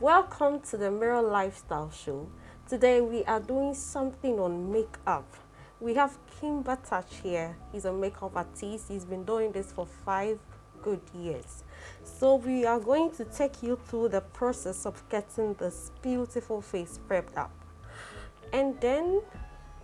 Welcome to the Mirror Lifestyle Show. Today we are doing something on makeup. We have Kim Batach here. He's a makeup artist. He's been doing this for 5 good years. So we are going to take you through the process of getting this beautiful face prepped up. And then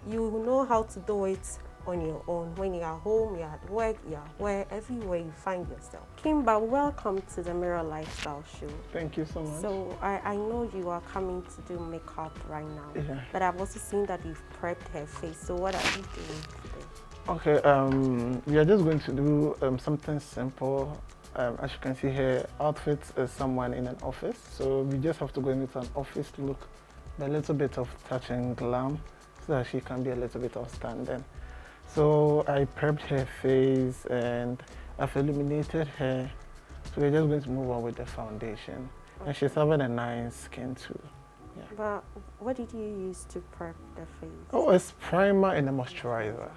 you know how to do it on your own. When you are home, you're at work, you're everywhere you find yourself. Kimba, welcome to the Mirror Lifestyle Show. Thank you so much. So I know you are coming to do makeup right now. Yeah. But I've also seen that you've prepped her face. So what are you doing today? Okay, we are just going to do something simple. As you can see here, outfit is someone in an office. So we just have to go into an office look, a little bit of touch and glam, so that she can be a little bit outstanding. So I prepped her face and I've illuminated her. So we're just going to move on with the foundation. Okay. And she's having a nice skin too. Yeah. But what did you use to prep the face? Oh, it's primer and a moisturizer.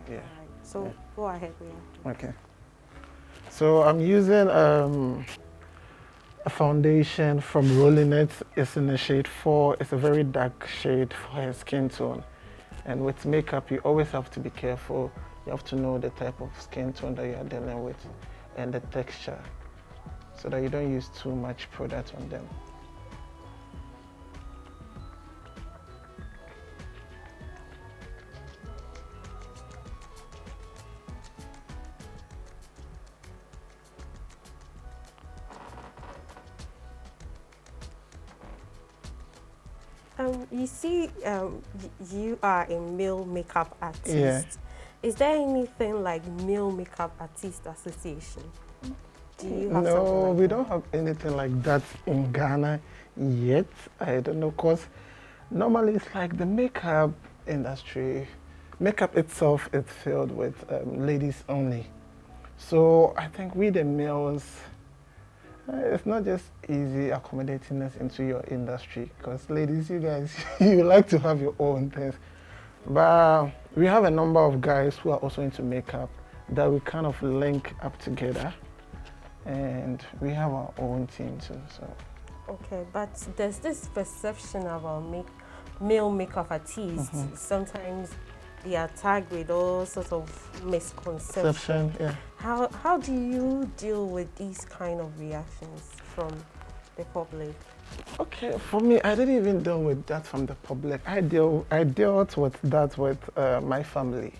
Okay. Yeah. Right. So yeah. Go ahead with it. Okay. So I'm using a foundation from Rolling It. It's in the shade 4. It's a very dark shade for her skin tone. And with makeup, you always have to be careful. You have to know the type of skin tone that you are dealing with and the texture, so that you don't use too much product on them. You see, you are a male makeup artist. Yeah. Is there anything like Male Makeup Artist Association? Do you have No, something like we that? don't have anything like that in Ghana yet. I don't know, because normally it's like the makeup industry, makeup itself is filled with ladies only. So I think we the males, it's not just easy accommodating us into your industry, because ladies, you guys, you like to have your own things. But we have a number of guys who are also into makeup that we kind of link up together, and we have our own team too. So. Okay, but there's this perception about male makeup artists. Mm-hmm. Sometimes they are tagged with all sorts of misconceptions. Yeah. How do you deal with these kind of reactions from the public? Okay, for me, I didn't even deal with that from the public. I dealt with that with my family,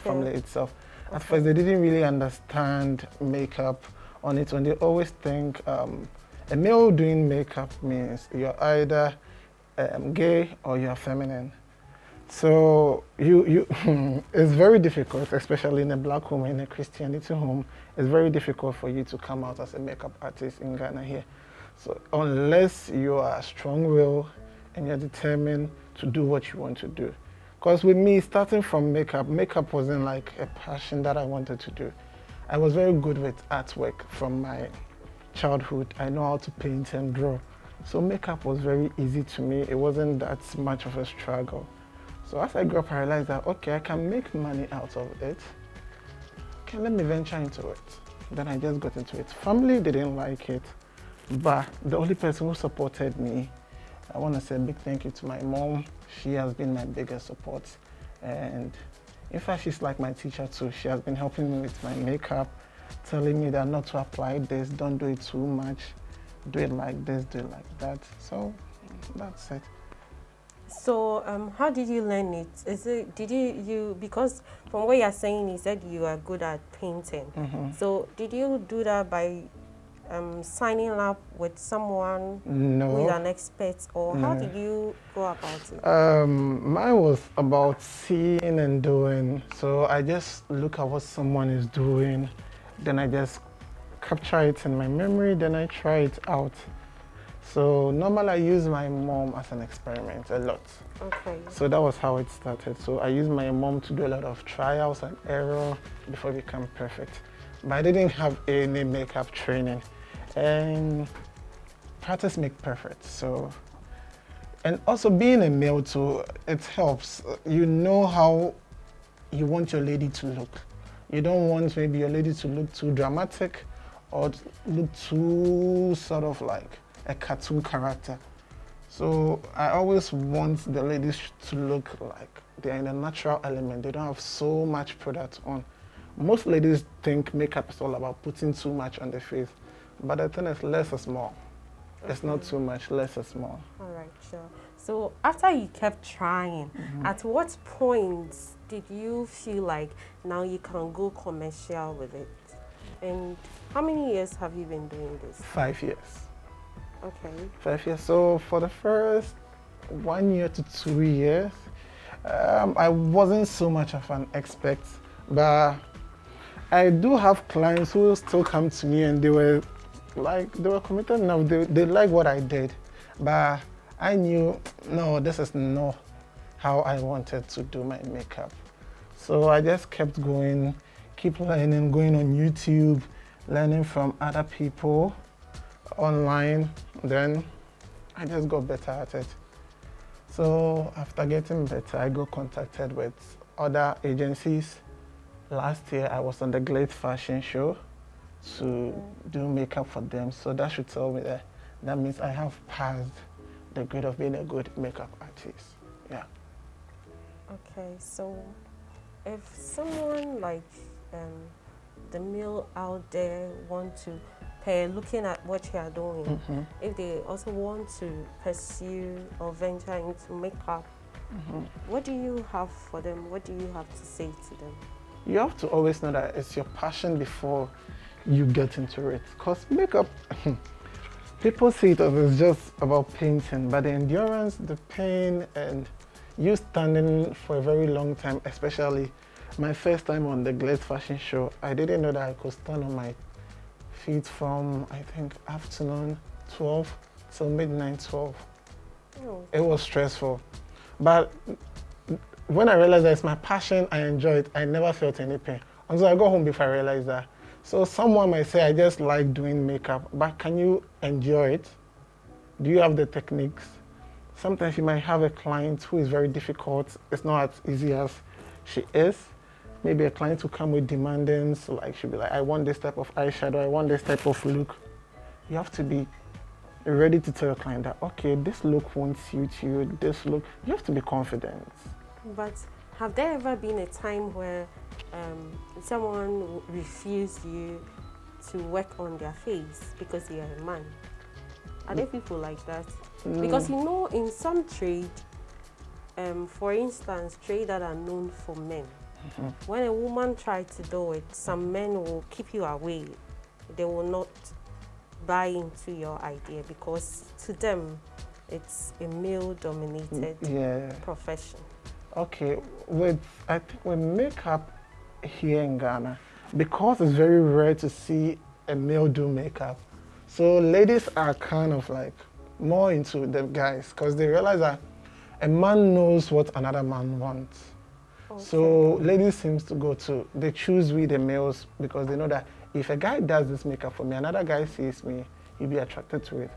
family itself. At first, they didn't really understand makeup on its own. They always think a male doing makeup means you're either gay or you're feminine. So you it's very difficult, especially in a black home, in a Christianity home. It's very difficult for you to come out as a makeup artist in Ghana here. So unless you are strong-willed and you're determined to do what you want to do. Because with me, starting from makeup wasn't like a passion that I wanted to do. I was very good with artwork from my childhood. I know how to paint and draw. So makeup was very easy to me. It wasn't that much of a struggle. So as I grew up, I realized that, okay, I can make money out of it. Okay, let me venture into it. Then I just got into it. Family didn't like it. But the only person who supported me, I want to say a big thank you to my mom. She has been my biggest support. And in fact, she's like my teacher too. She has been helping me with my makeup, telling me that not to apply this, don't do it too much, do it like this, do it like that. So that's it. So how did you learn it? Did you because from what you're saying, you said you are good at painting. Mm-hmm. So did you do that by signing up with someone with an expert, or how did you go about it? Mine was about seeing and doing. So I just look at what someone is doing, then I just capture it in my memory, then I try it out. So normally I use my mom as an experiment a lot. Okay. So that was how it started. So I used my mom to do a lot of trials and error before it became perfect. But I didn't have any makeup training. And practice makes perfect. So, and also being a male too, it helps. You know how you want your lady to look. You don't want maybe your lady to look too dramatic or look too sort of like a cartoon character. So I always want the ladies to look like they're in a natural element. They don't have so much product on. Most ladies think makeup is all about putting too much on the face, but the thing is less is more. It's not too much, less is more. All right, sure. So after you kept trying, at what point did you feel like now you can go commercial with it? And how many years have you been doing this? 5 years. Okay. 5 years. So for the first 1 year to 2 years, I wasn't so much of an expert, but I do have clients who still come to me and they were committed enough. They like what I did, but I knew, no, this is not how I wanted to do my makeup. So I just kept going, keep learning, going on YouTube, learning from other people online. Then I just got better at it. So after getting better, I got contacted with other agencies. Last year, I was on the Glade Fashion Show to do makeup for them. So that should tell me that means I have passed the grade of being a good makeup artist. Yeah. Okay, so if someone like the male out there want to pay, looking at what you are doing, if they also want to pursue or venture into makeup, what do you have for them? What do you have to say to them? You have to always know that it's your passion before you get into it. Because makeup, people see it as it's just about painting, but the endurance, the pain, and you standing for a very long time, especially my first time on the Glade Fashion Show, I didn't know that I could stand on my feet from, I think, afternoon 12 till midnight 12. Oh. It was stressful. But when I realized that it's my passion, I enjoy it, I never felt any pain. Until I got home before I realized that. So someone might say, I just like doing makeup, but can you enjoy it? Do you have the techniques? Sometimes you might have a client who is very difficult. It's not as easy as she is. Maybe a client will come with demandings, so like she'll be like, I want this type of eyeshadow, I want this type of look. You have to be ready to tell your client that, okay, this look won't suit you, this look, you have to be confident. But have there ever been a time where someone refused you to work on their face because you're a man? Are there people like that? Because you know, in some trade, for instance, trade that are known for men, when a woman tries to do it, some men will keep you away. They will not buy into your idea because to them, it's a male-dominated profession. Okay, I think with makeup here in Ghana, because it's very rare to see a male do makeup, so ladies are kind of like more into the guys because they realize that a man knows what another man wants. Okay. So ladies seems to go to, they choose we the males because they know that if a guy does this makeup for me, another guy sees me, he'll be attracted to it.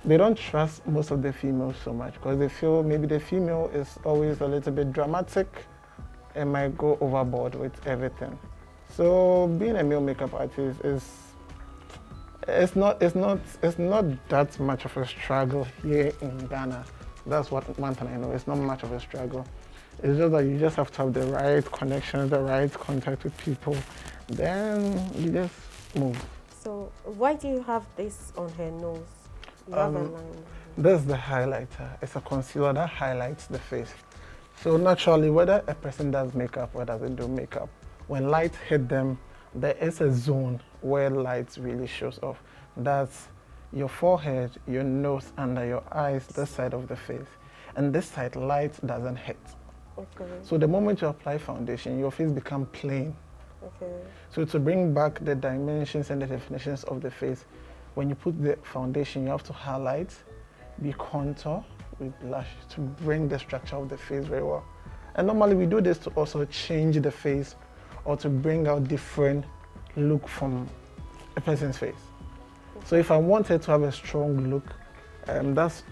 They don't trust most of the females so much because they feel maybe the female is always a little bit dramatic and might go overboard with everything. So being a male makeup artist it's not that much of a struggle here in Ghana. That's one thing I know. It's not much of a struggle. It's just that you just have to have the right connections, the right contact with people. Then you just move. So why do you have this on her nose? You have a line. This is the highlighter. It's a concealer that highlights the face. So naturally, whether a person does makeup or doesn't do makeup, when light hit them, there is a zone where light really shows off. That's your forehead, your nose, under your eyes, this side of the face. And this side, light doesn't hit. Okay. So the moment you apply foundation, your face becomes plain. Okay. So to bring back the dimensions and the definitions of the face, when you put the foundation, you have to highlight, be contour with blush to bring the structure of the face very well. And normally we do this to also change the face or to bring out different look from a person's face. So if I wanted to have a strong look, that's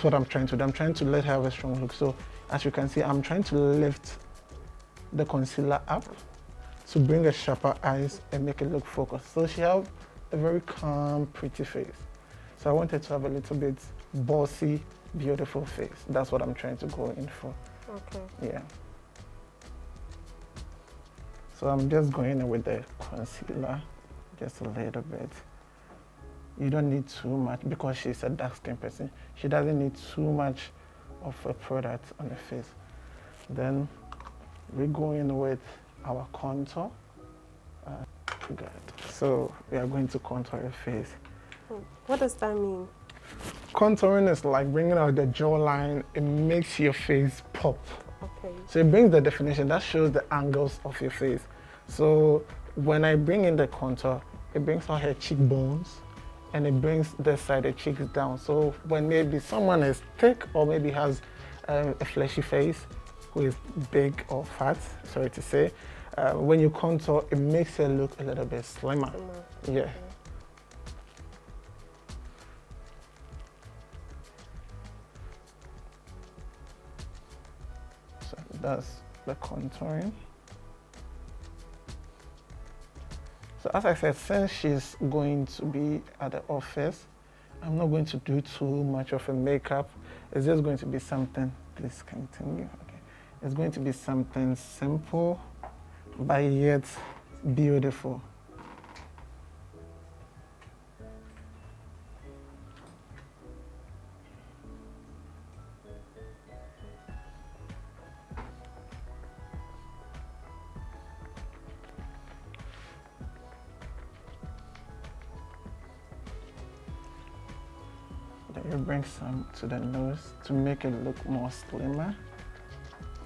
what I'm trying to do. I'm trying to let her have a strong look. So as you can see, I'm trying to lift the concealer up to bring a sharper eyes and make it look focused. So she have a very calm, pretty face. So I wanted to have a little bit bossy, beautiful face. That's what I'm trying to go in for. Okay. Yeah. So I'm just going in with the concealer, just a little bit. You don't need too much because she's a dark skin person. She doesn't need too much of a product on the face. Then we go in with our contour. Good. So we are going to contour your face. What does that mean? Contouring is like bringing out the jawline. It makes your face pop. Okay. So it brings the definition. That shows the angles of your face. So when I bring in the contour, it brings out her cheekbones and it brings the side of the cheeks down. So when maybe someone is thick or maybe has a fleshy face, who is big or fat, sorry to say, when you contour, it makes her look a little bit slimmer. Yeah. So that's the contouring. So as I said, since she's going to be at the office, I'm not going to do too much of a makeup. It's just going to be something, please continue. Okay. It's going to be something simple, but yet beautiful. Then you bring some to the nose to make it look more slimmer.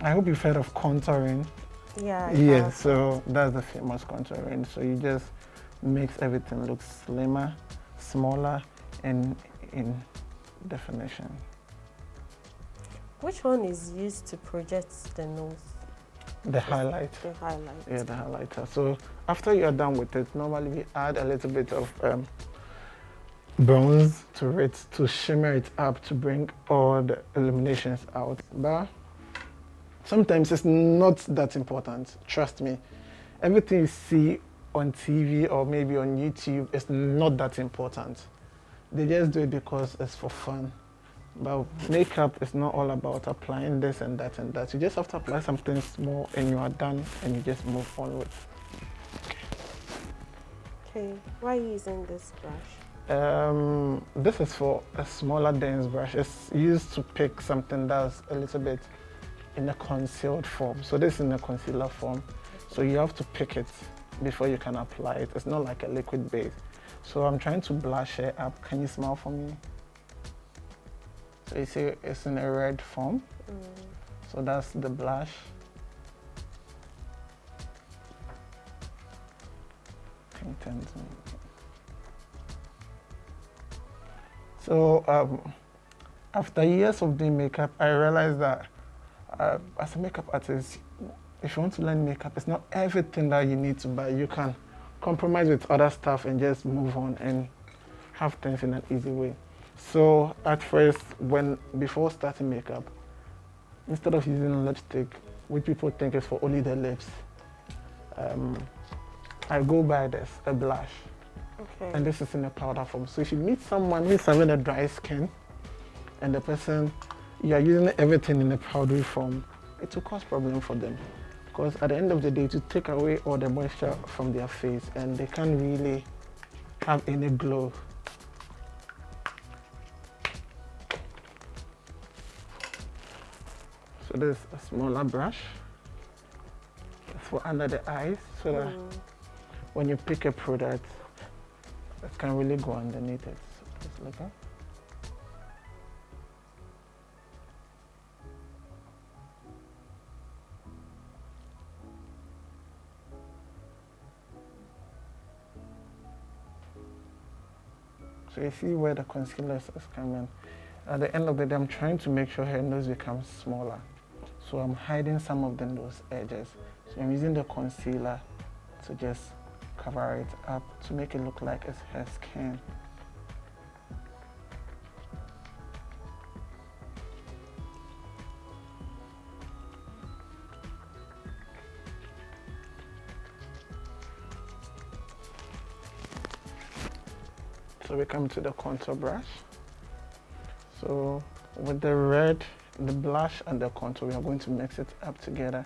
I hope you've heard of contouring. Yeah. Yeah, so that's the famous contouring. So you just makes everything look slimmer, smaller, and in definition. Which one is used to project the nose? The highlight. The highlight. Yeah, the highlighter. So after you're done with it, normally we add a little bit of bronze to it to shimmer it up to bring all the illuminations out. But sometimes it's not that important, trust me. Everything you see on TV or maybe on YouTube is not that important. They just do it because it's for fun. But makeup is not all about applying this and that and that. You just have to apply something small and you are done and you just move onwards. Okay, why are you using this brush? This is for a smaller dense brush. It's used to pick something that's a little bit in a concealed form. So this is in a concealer form. So you have to pick it before you can apply it. It's not like a liquid base. So I'm trying to blush it up. Can you smile for me? So you see it's in a red form. So that's the blush. So after years of doing makeup, I realized that as a makeup artist, if you want to learn makeup, it's not everything that you need to buy. You can compromise with other stuff and just move on and have things in an easy way. So at first, before starting makeup, instead of using lipstick, which people think is for only the lips, I go by this, a blush. Okay. And this is in a powder form. So if you meet someone who's having a dry skin and the person, you are using everything in a powdery form, it will cause problem for them. Because at the end of the day, to take away all the moisture from their face and they can't really have any glow. So there's a smaller brush for under the eyes so that when you pick a product, it can really go underneath it. So just look up. So you see where the concealer is coming. At the end of the day, I'm trying to make sure her nose becomes smaller. So I'm hiding some of the nose edges. So I'm using the concealer to just cover it up to make it look like it's her skin. So we come to the contour brush. So with the red, the blush and the contour, we are going to mix it up together.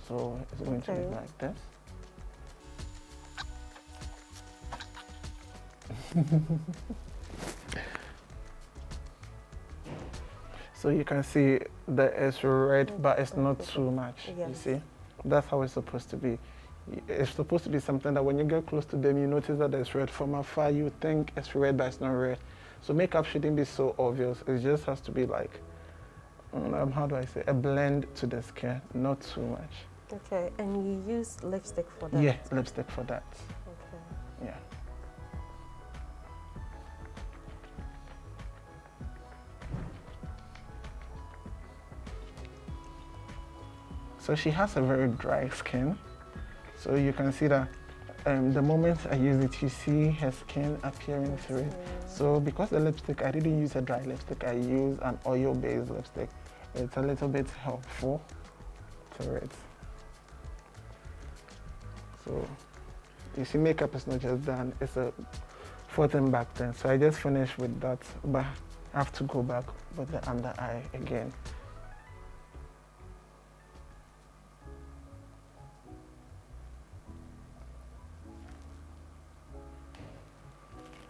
So it's going to look like this. So you can see that it's red, but it's not too much. Yes. You see, that's how it's supposed to be. It's supposed to be something that when you get close to them, you notice that it's red. From afar, you think it's red, but it's not red. So makeup shouldn't be so obvious. It just has to be like, how do I say, a blend to the skin, not too much. Okay, and you use lipstick for that? Yeah, lipstick for that. Okay. Yeah. So she has a very dry skin. So you can see that the moment I use it, you see her skin appearing through it. So because the lipstick, I didn't use a dry lipstick, I used an oil-based lipstick. It's a little bit helpful to it. So you see, makeup is not just done, it's a forth and back thing. So I just finished with that, but I have to go back with the under eye again.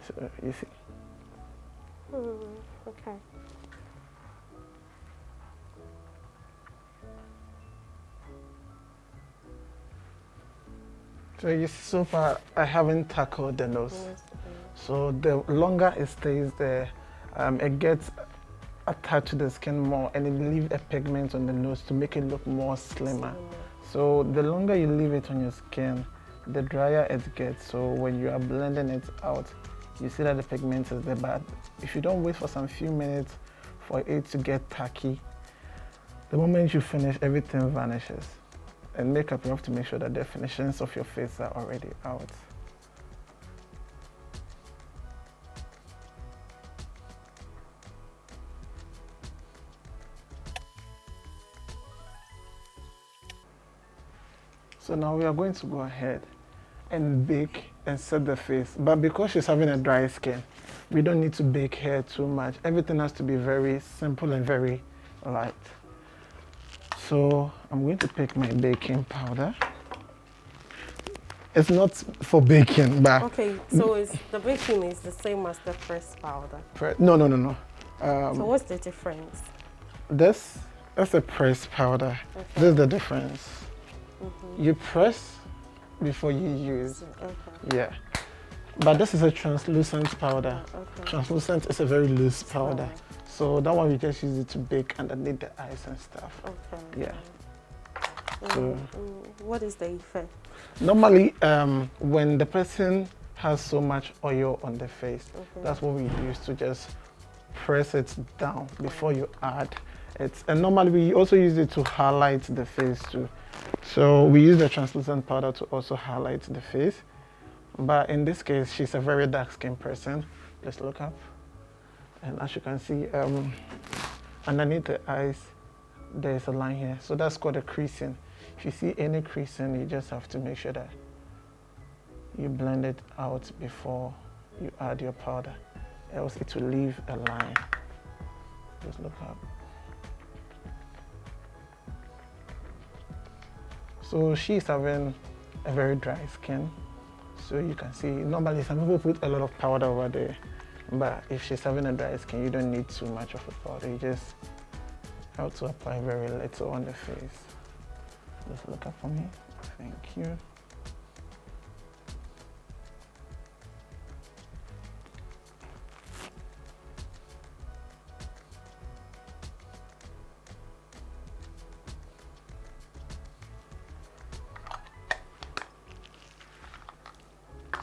So you see. Okay. So you see, so far I haven't tackled the nose. So the longer it stays there, it gets attached to the skin more, and it leaves a pigment on the nose to make it look more slimmer. So the longer you leave it on your skin, the drier it gets. So when you are blending it out, you see that the pigment is there, but if you don't wait for some few minutes for it to get tacky, the moment you finish, everything vanishes. And makeup, you have to make sure that the definitions of your face are already out. So now we are going to go ahead and bake and set the face. But because she's having a dry skin, we don't need to bake her too much. Everything has to be very simple and very light. So I'm going to pick my baking powder. It's not for baking, but... Okay, so the baking is the same as the pressed powder? No. So what's the difference? This is a pressed powder. Okay. This is the difference. You press before you use. Okay. Yeah. But this is a translucent powder. Okay. Translucent is a very loose powder. So that one we just use it to bake underneath the eyes and stuff. Okay. Yeah. So what is the effect? Normally, when the person has so much oil on the face, that's what we use to just press it down before you add it. And normally we also use it to highlight the face too. So we use the translucent powder to also highlight the face. But in this case, she's a very dark-skinned person. Let's look up. And as you can see, underneath the eyes, there's a line here. So that's called a creasing. If you see any creasing, you just have to make sure that you blend it out before you add your powder. Else it will leave a line. Just look up. So she's having a very dry skin. So you can see, normally some people put a lot of powder over there. But if she's having a dry skin, you don't need too much of a powder. You just have to apply very little on the face. Just look up for me. Thank you.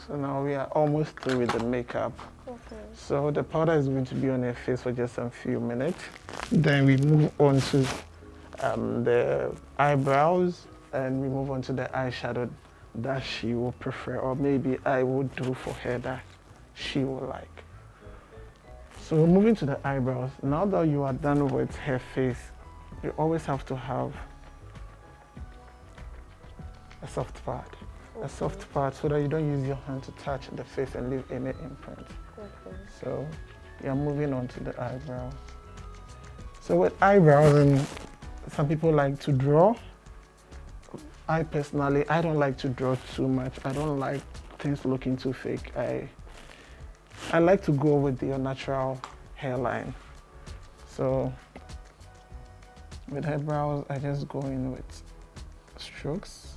So now we are almost through with the makeup. Okay. So the powder is going to be on her face for just a few minutes. Then we move on to the eyebrows, and we move on to the eyeshadow that she will prefer, or maybe I would do for her that she will like. So moving to the eyebrows, now that you are done with her face, you always have to have a soft part. a soft part, so that you don't use your hand to touch the face and leave any imprint. Okay. So you're moving on to the eyebrows. So with eyebrows, and some people like to draw. I personally, I don't like to draw too much. I don't like things looking too fake. I like to go with your natural hairline. So with eyebrows, I just go in with strokes.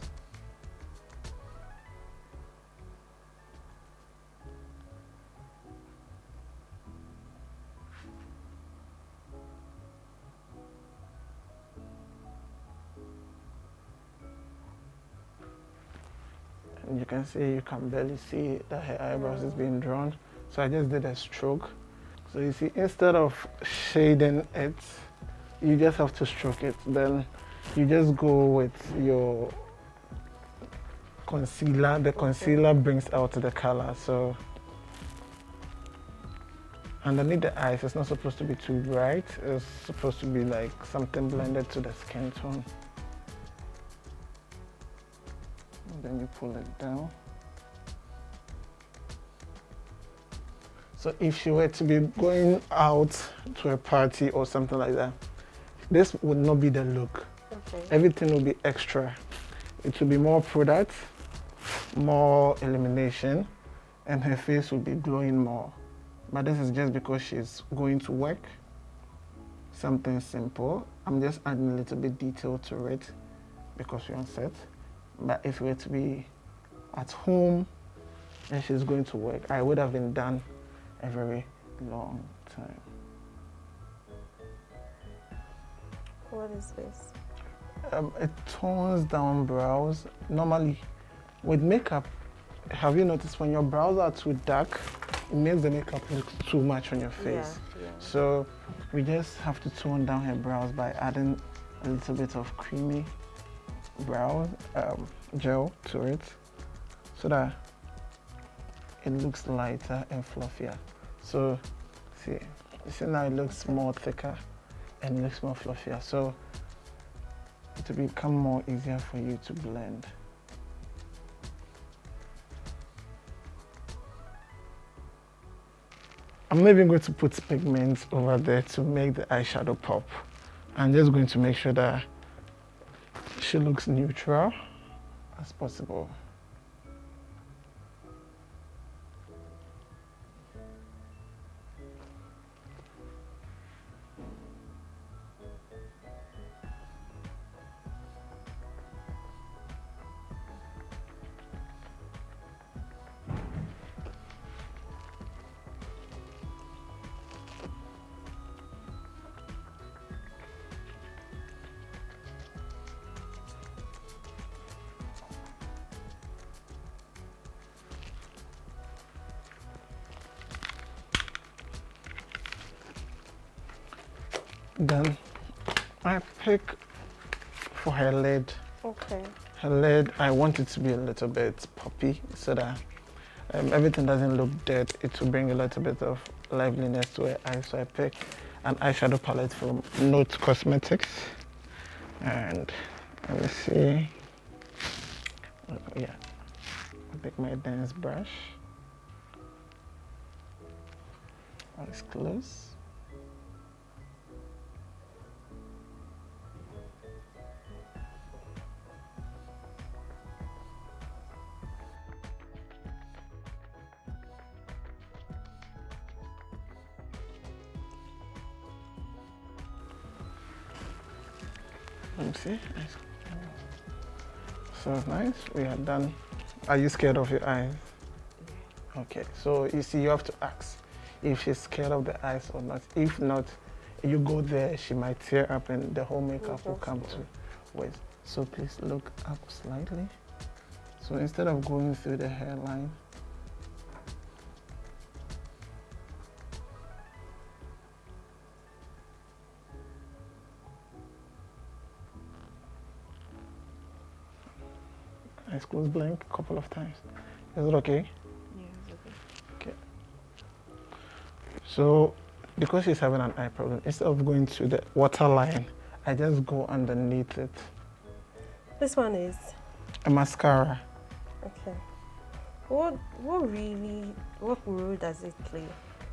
And you can see, you can barely see that her eyebrows is being drawn. So I just did a stroke. So you see, instead of shading it, you just have to stroke it. Then you just go with your concealer. The concealer brings out the color. So underneath the eyes, it's not supposed to be too bright. It's supposed to be like something blended to the skin tone. And then you pull it down. So if she were to be going out to a party or something like that, this would not be the look. Okay. Everything will be extra. It will be more product, more illumination, and her face will be glowing more. But this is just because she's going to work. Something simple. I'm just adding a little bit detail to it because we're on set. But if we were to be at home and she's going to work, I would have been done a very long time. What is this? It tones down brows. Normally, with makeup, have you noticed when your brows are too dark, it makes the makeup look too much on your face. Yeah. So we just have to tone down her brows by adding a little bit of creamy brow gel to it, so that it looks lighter and fluffier. So see, you see now it looks more thicker and it looks more fluffier. So it will become more easier for you to blend. I'm not even going to put pigments over there to make the eyeshadow pop. I'm just going to make sure that she looks neutral as possible. Then I pick for her lid. Okay. Her lid, I want it to be a little bit poppy so that everything doesn't look dead. It will bring a little bit of liveliness to her eyes. So I pick an eyeshadow palette from Note Cosmetics. And let me see. Yeah. I pick my dense brush. Eyes close. Let me see. So nice. We are done. Are you scared of your eyes? Okay. So you see, you have to ask if she's scared of the eyes or not. If not, you go there, she might tear up and the whole makeup will come to waste. So please look up slightly. So instead of going through the hairline, eyes closed, blink a couple of times. Is it okay? Yeah, it's okay. Okay. So because she's having an eye problem, instead of going to the waterline, I just go underneath it. This one is? A mascara. Okay. What role does it play?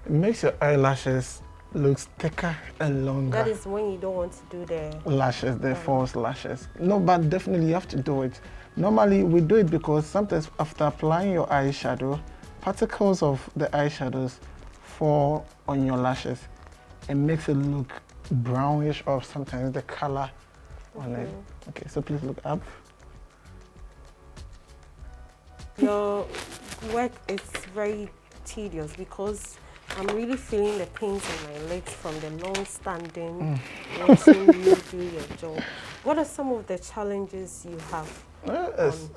It makes your eyelashes look thicker and longer. That is when you don't want to do the lashes, the false lashes. No, but definitely you have to do it. Normally we do it because sometimes after applying your eyeshadow, particles of the eyeshadows fall on your lashes. It makes it look brownish or sometimes the color on it. Okay, so please look up. Your work is very tedious because I'm really feeling the pains on my legs from the long standing watching you do your job. What are some of the challenges you have?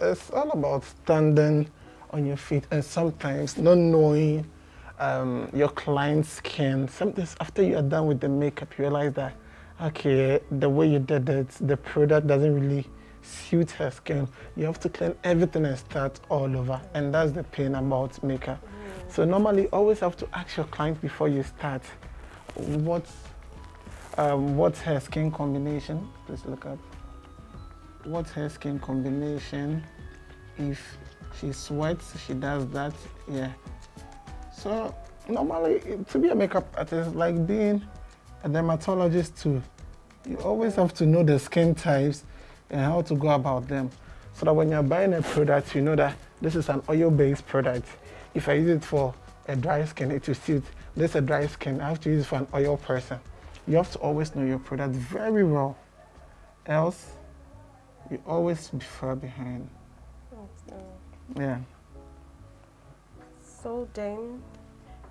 It's all about standing on your feet and sometimes not knowing your client's skin. Sometimes after you are done with the makeup, you realize that, okay, the way you did it, the product doesn't really suit her skin. You have to clean everything and start all over. And that's the pain about makeup. So normally always have to ask your client before you start, what's her skin combination? Please look up. What's her skin combination? If she sweats, she does that, yeah. So normally to be a makeup artist, like being a dermatologist too, you always have to know the skin types and how to go about them. So that when you're buying a product, you know that this is an oil-based product. If I use it for a dry skin, it will suit. This is a dry skin, I have to use it for an oil person. You have to always know your product very well, else you always be far behind. Yeah. So then,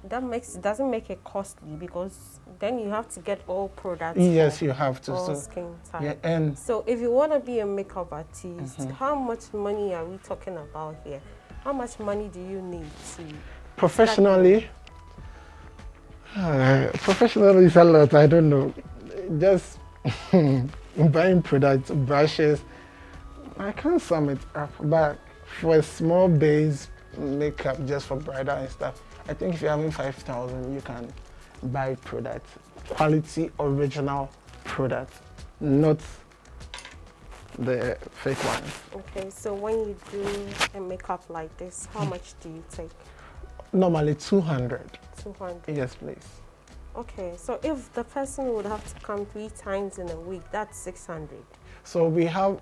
doesn't make it costly because then you have to get all products. Yes, you have to. All So, skin type. yeah, and so if you want to be a makeup artist, how much money are we talking about here? How much money do you need to? professionally, professionally is a lot. I don't know. Just buying products, brushes, I can't sum it up. But for a small base makeup, just for bridal and stuff, I think if you're having 5,000, you can buy products, quality, original products, not the fake ones. Okay, so when you do a makeup like this, how much do you take? Normally 200. 200. Yes, please. Okay, so if the person would have to come 3 times in a week, that's 600. So we have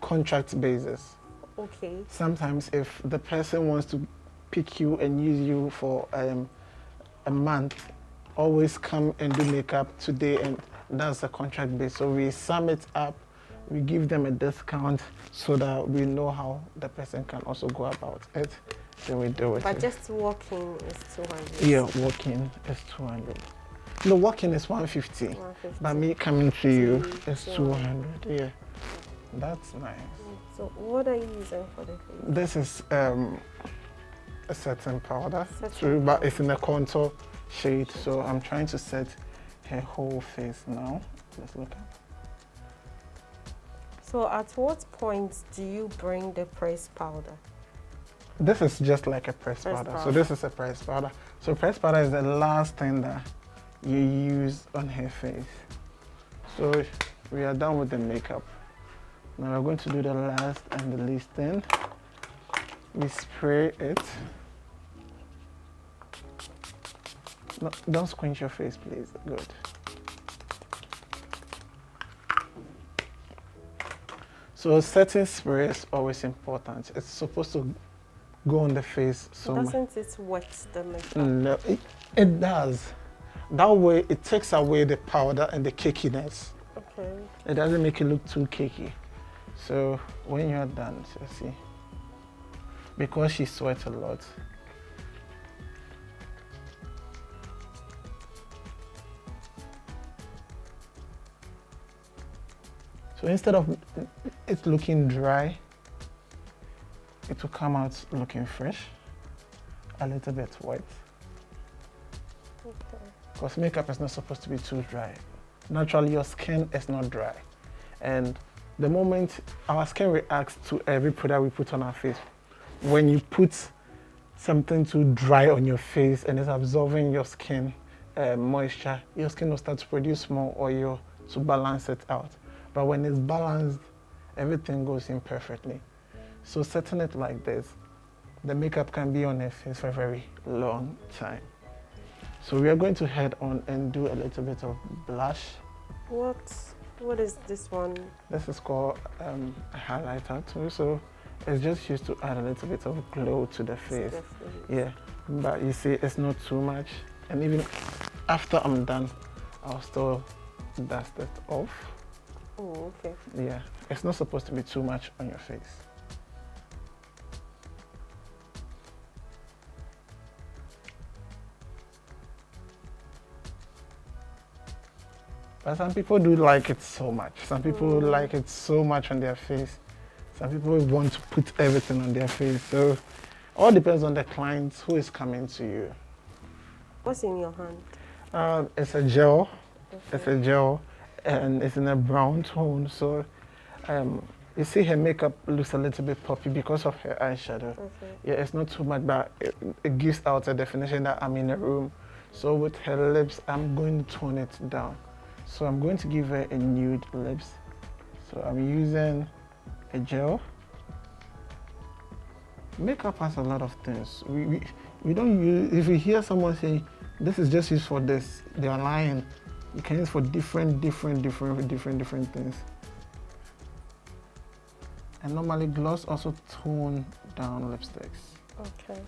contract basis. Okay. Sometimes if the person wants to pick you and use you for a month, always come and do makeup today, and that's the contract base. So we sum it up, we give them a discount so that we know how the person can also go about it. Then we do it. But just walking is 200. Yeah, walking is 200. No, walking is 150. 150. But me coming to you is 200. Yeah, that's nice. So what are you using for the face? This is a setting powder, Setting but it's in a contour shade. So I'm trying to set her whole face now. Let's look at. So at what point do you bring the pressed powder? This is just like a pressed powder. So this is a pressed powder. So pressed powder is the last thing that you use on her face. So we are done with the makeup. Now we're going to do the last and the least thing. We spray it. No, don't squint your face, please. Good. So setting spray is always important. It's supposed to go on the face so much. Doesn't it wet the makeup? No, it does. That way it takes away the powder and the cakiness. Okay. It doesn't make it look too cakey. So when you're done, so see, because she sweats a lot, so instead of it looking dry, it will come out looking fresh, a little bit wet. Okay. Because makeup is not supposed to be too dry. Naturally, your skin is not dry. And the moment our skin reacts to every product we put on our face, when you put something too dry on your face and it's absorbing your skin moisture, your skin will start to produce more oil to balance it out. But when it's balanced, everything goes in perfectly. So setting it like this, the makeup can be on her face for a very long time. So we are going to head on and do a little bit of blush. What is this one? This is called a highlighter too. So it's just used to add a little bit of glow to the face. Yeah, but you see, it's not too much. And even after I'm done, I'll still dust it off. Oh, okay. Yeah, it's not supposed to be too much on your face. But some people do like it so much. Some people like it so much on their face. Some people want to put everything on their face. So all depends on the client who is coming to you. What's in your hand? It's a gel. Okay. It's a gel, and it's in a brown tone. So you see her makeup looks a little bit poppy because of her eyeshadow. Okay. Yeah, it's not too much, but it gives out a definition that I'm in a room. So with her lips, I'm going to tone it down. So I'm going to give her a nude lips. So I'm using a gel. Makeup has a lot of things. We don't use, if you hear someone say, this is just used for this, they are lying. You can use for different things. And normally gloss also tone down lipsticks. Okay.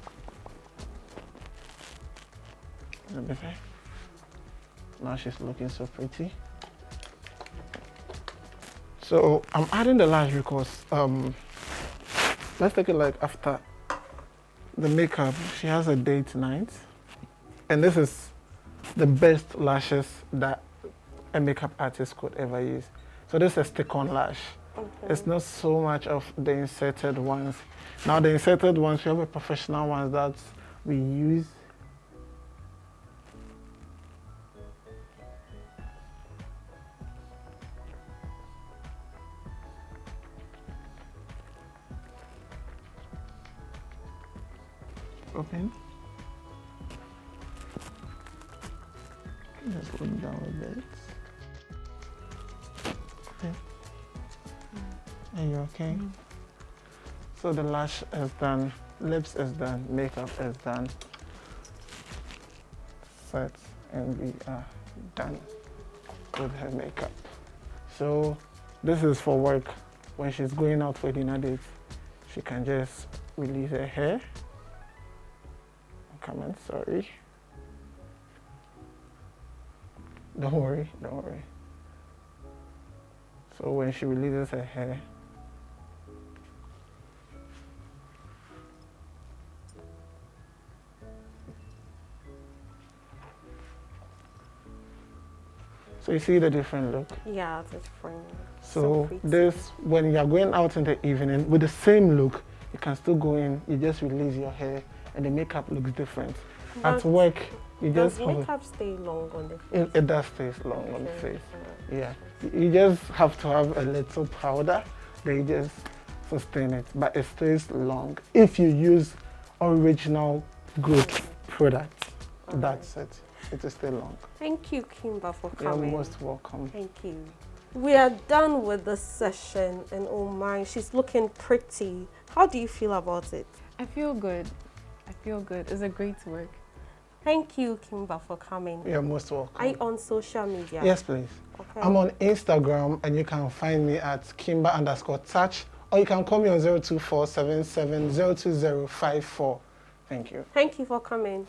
Everything. Now she's looking so pretty. So I'm adding the lash because let's take it like after the makeup. She has a date tonight, and this is the best lashes that a makeup artist could ever use. So this is a stick-on lash. Okay. It's not so much of the inserted ones. Now the inserted ones, we have a professional ones that we use. Open. Just look down a bit. Okay. Are you okay? So the lash is done, lips is done, makeup is done. Set, and we are done with her makeup. So this is for work. When she's going out for dinner dates, she can just release her hair. Comment, sorry. Don't worry. So when she releases her hair, so you see the different look. Yeah, it's different. So pretty. this, when you're going out in the evening with the same look, you can still go in, you just release your hair, and the makeup looks different. At work, you just does makeup stay long on the face? It does stay long on the face. Yeah, you just have to have a little powder, then you just sustain it, but it stays long. If you use original good products, that's it. It will stay long. Thank you, Kimba, for You're coming. most welcome. Thank you. We are done with the session, and oh my, she's looking pretty. How do you feel about it? I feel good. It's a great work. Thank you, Kimba, for coming. You're most welcome. Are you on social media? Yes, please. Okay. I'm on Instagram, and you can find me at Kimba_touch, or you can call me on 02477 02054. Thank you. Thank you for coming.